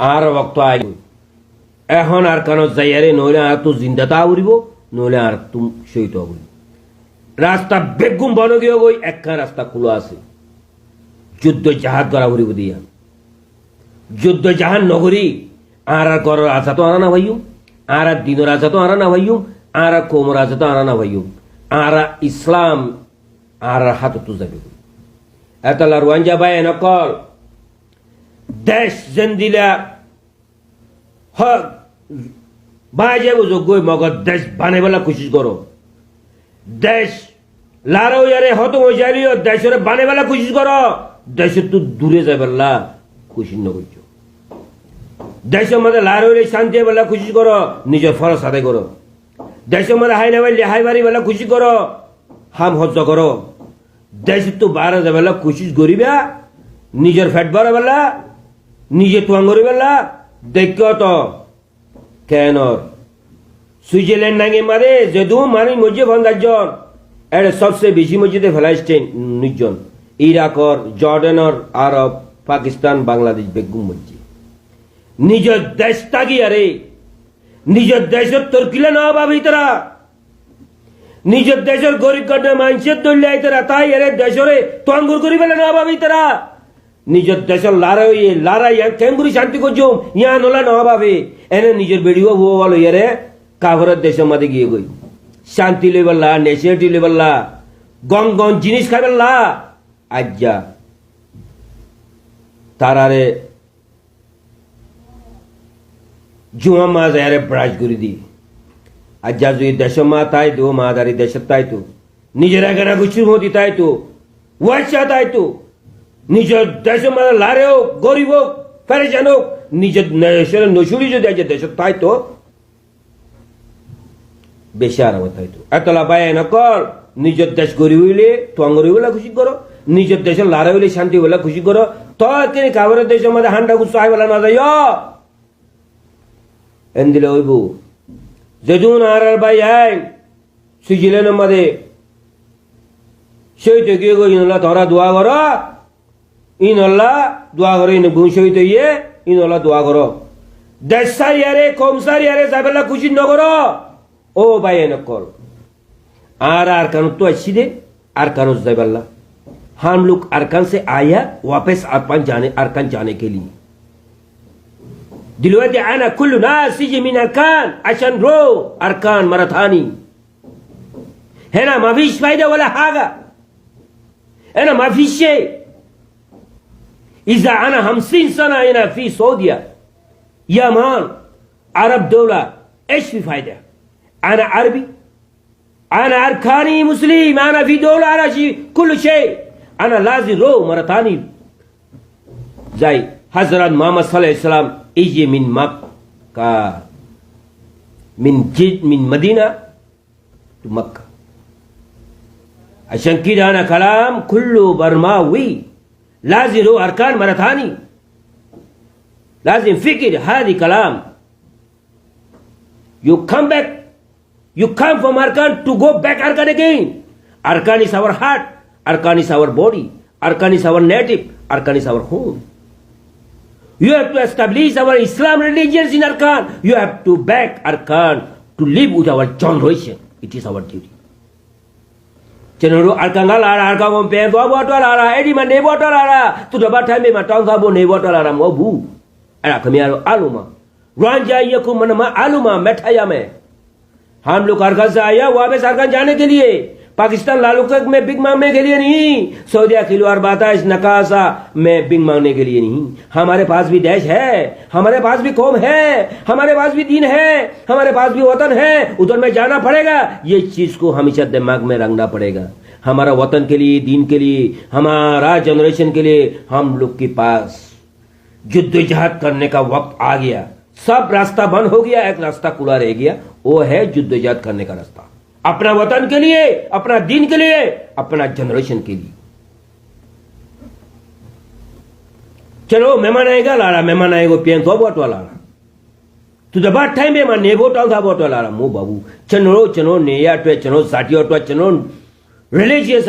আর বক্ত I এখন আর কানো যাইয়ারে নইলে আর তো জিন্দাতা উড়িব নইলে আর তুম শহীদ হব রাস্তা বেগুম বন গিয়ে গই একখান রাস্তা খোলা আছে যুদ্ধ জাহাজ করা উড়িব দিয়া যুদ্ধ জাহান নগরী আর আর কর আশা তো আনা না ভাইয়ুম আর আর দিনের আশা তো আনা না ভাইয়ুম আর আর কোমর আশা তো আনা না ভাইয়ুম আর ইসলাম আর হাত তো যাবে এতলা রোয়াঞ্জা ভাই নকল দেশ জেন্দিলা হক বাজে যোগ্য মগর দেশ বানাইবেলা কোশিশ করো দেশ লারো ইয়ারে হত হয়ে যাইলিও দেশের বানাইবেলা কোশিশ করো দেশের তো দূরে যাইবেলা কোশিশ ন করছো দেশের মধ্যে লারো শান্তি বেলা কোশিশ করো নিজের ফরজ আদায় করো দেশের মধ্যে হাই নাইলে হাই বাড়ি বেলা খুশি করো হাম হজ্জ করো দেশের তো বারো যাবেলা কোশিশ করিবা নিজের ফ্যাট বাড়া বেলা নিজে তোয়াং করি বেলা দেখো তো কেন সুইজারল্যান্ড নাকি মারে যেদু মানি মসজিদ ফন্দারজন এটা সবচেয়ে বেশি মসজিদে ফেলাইছেন নিজন ইরাকর জর্ডানর আরব পাকিস্তান বাংলাদেশ বেগুম মসজিদ নিজের দেশ তাগি আরে নিজের দেশের তরকিলে না ভাবি তারা নিজের দেশের গরিব গণ্য মানুষের দলীয় তারা তাই এর দেশরে তোয়াঙ্গুর করি বেলা না ভাবি তারা নিজের দেশের লড়াই কেমগুড়ি শান্তি করছো ইয়া নলা না ভাবে এনে নিজের বেড়িও ভুয়ো বলো ইয়ারে কাভরের দেশের মধ্যে গিয়ে গই শান্তি লেবেল্লা নেশিয়াটি লেবেল্লা গং গং জিনিস খাইবেল্লা আজ্জা তারারে জুয়া মা যারে ব্রাশ করে দি আজ্জা যদি দেশের মা তাই তো মা দাঁড়ি দেশের তাই তো নিজের এখানে গুছির মতি তাই তো ওয়াইসা তাই তো নিজের দেশের মানে লারে হোক গরিব হোক ফেরেজান হোক নিজের দেশের নসুরি যদি আছে দেশের তাই তো বেশি আরাম তাই তো এতলা বাই নকল নিজের দেশ গরিব হইলে তোয়াঙ্গরি বলে খুশি করো নিজের দেশের লারে হইলে শান্তি বলে খুশি করো তো তিনি কাবরের দেশের মধ্যে হান্ডা গুচ্ছ আই বলা না যাই এন দিলে হইব যেদুন আর ভাই আইন সুইজারল্যান্ডের মধ্যে সেই তো গিয়ে গই তোরা দোয়া করো ইনল্লা দোয়া করে ইন গুণসহিত ইয়ে ইনল্লা দোয়া করো দেশ সারিয়ারে কম সারিয়ারে যাবেলা খুশি নগর ও ভাই নকল আর कान तो अच्छी दे अरकान जाइबल्ला हम लोग अरकान से आया वापस अरकान जाने के लिए دلوقتي انا كل ناس يجي من اركان عشان رو اركان مرة ثاني هنا ما فيش فايدة ولا حاجة هنا ما فيش شيء إذا أنا 50 سنة هنا في سعودية يا مان عرب دولة إيش في فايدة أنا عربي أنا أركاني مسلم أنا في دولة أنا شيء كل شيء أنا لازم رو مرة ثاني زي حضرت محمد صلى الله عليه وسلم يجي من مكة من مدينة مكة عشان كده أنا كلام كله برماوي لازم له أركان مرة ثاني لازم فكر هذه كلام you come back you come from Arkan to go back Arkan again Arkan is our heart Arkan is our body Arkan is our native Arkan is our home you have to establish our Islam religions in Arkan you have to back Arkan to live with our generation it is our duty General Arkangal Arkamon Pen Water Eddie Man Nevotalara to the Batame Matangabo Nevotalara Mobu Arakamiaro Aluma Ranja Yakumanama Aluma Metayame हम लोग अरकान से आया वापस अरकान जाने के लिए पाकिस्तान लालूकक में बिग मांगने के लिए नहीं सऊदिया किलो और बताइश नकासा में बिग मांगने के लिए नहीं हमारे पास भी देश है हमारे पास भी कौम है हमारे पास भी दीन है हमारे पास भी वतन है उधर में जाना पड़ेगा ये चीज को हमेशा दिमाग में रखना पड़ेगा हमारा वतन के लिए दीन के लिए हमारा जनरेशन के लिए हम लोग के पास जुद्दोजहद करने का वक्त आ गया सब रास्ता बंद हो गया एक रास्ता खुला रह गया वो है जुद्दोजहद करने का रास्ता अपना वतन के लिए अपना दीन के लिए अपना जनरेशन के लिए चलो मेहमान आएगा लारा मेहमान आएगा पेन तो बहुत वाला तो जब टाइम में मैं नेबो टाल था बहुत वाला मो बाबू चनो चनो नेया टो चनो साटियो टो चनो रिलीजियस